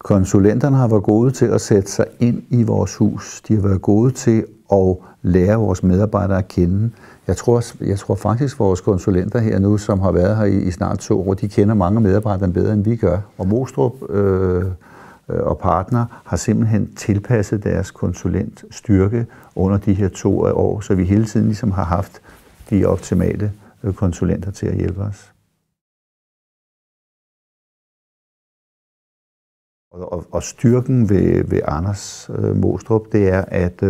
Konsulenterne har været gode til at sætte sig ind i vores hus. De har været gode til at lære vores medarbejdere at kende. Jeg tror faktisk, at vores konsulenter her nu, som har været her i snart 2 år, de kender mange medarbejdere bedre, end vi gør. Og Mostrup og partner har simpelthen tilpasset deres konsulentstyrke under de her 2 år, så vi hele tiden ligesom har haft de optimale konsulenter til at hjælpe os. Og styrken ved Anders Mostrup, det er, at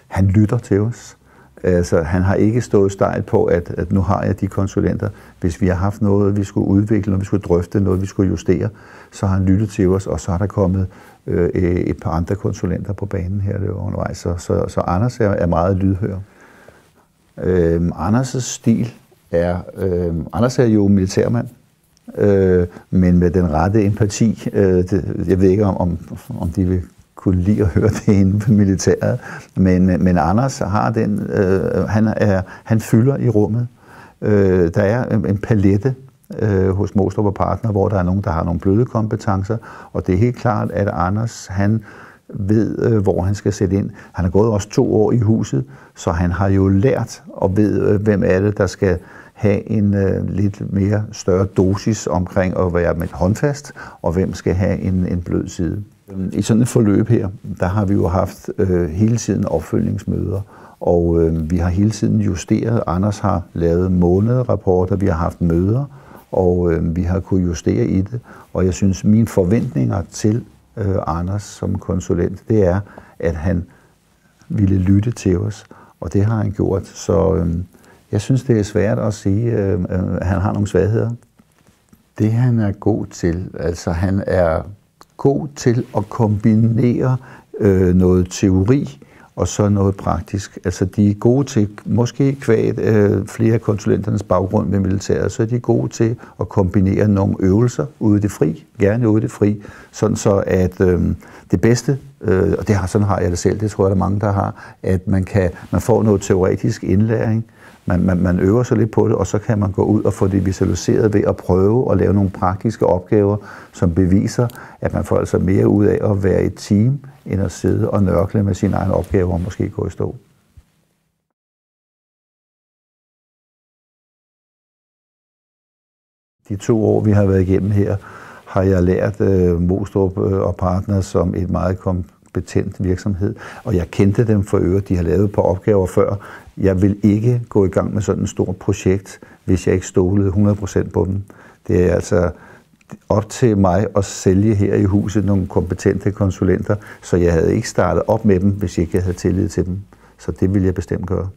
han lytter til os. Altså, han har ikke stået stejlt på, at nu har jeg de konsulenter. Hvis vi har haft noget, vi skulle udvikle, noget vi skulle drøfte, noget vi skulle justere, så har han lyttet til os, og så har der kommet et par andre konsulenter på banen her undervejs. Så Anders er meget lydhør. Anders' stil er... Anders er jo militærmand, men med den rette empati. Jeg ved ikke, om de vil kunne lide at høre det inden for militæret, men Anders har den, han fylder i rummet. Der er en palette hos Mostrup og partner, hvor der er nogen, der har nogle bløde kompetencer, og det er helt klart, at Anders, han ved, hvor han skal sætte ind. Han har gået også 2 år i huset, så han har jo lært og ved, hvem er det, der skal have en lidt mere større dosis omkring at være med håndfast, og hvem skal have en blød side. I sådan et forløb her, der har vi jo haft hele tiden opfølgningsmøder, og vi har hele tiden justeret. Anders har lavet månedrapporter, vi har haft møder, og vi har kunnet justere i det. Og jeg synes, mine forventninger til Anders som konsulent, det er, at han ville lytte til os, og det har han gjort. Så jeg synes, det er svært at sige, at han har nogle svagheder. Det han er god til, altså han er god til at kombinere noget teori og så noget praktisk. Altså de er gode til, måske kvad flere af konsulenternes baggrund med militæret, så er de gode til at kombinere nogle øvelser ude i det fri, gerne ude i det fri, sådan så at det bedste, og sådan har jeg det selv, det tror jeg, der er mange, der har, at man får noget teoretisk indlæring, man øver sig lidt på det, og så kan man gå ud og få det visualiseret ved at prøve at lave nogle praktiske opgaver, som beviser, at man får altså mere ud af at være et team, end at sidde og nørkle med sine egne opgaver og måske gå i stå. De 2 år, vi har været igennem her, har jeg lært Mostrup og partner som et meget kompetent virksomhed, og jeg kendte dem for øvrigt, de har lavet på opgaver før. Jeg vil ikke gå i gang med sådan et stort projekt, hvis jeg ikke stolede 100% på dem. Det er altså op til mig at sælge her i huset nogle kompetente konsulenter, så jeg havde ikke startet op med dem, hvis jeg ikke havde tillid til dem. Så det vil jeg bestemt gøre.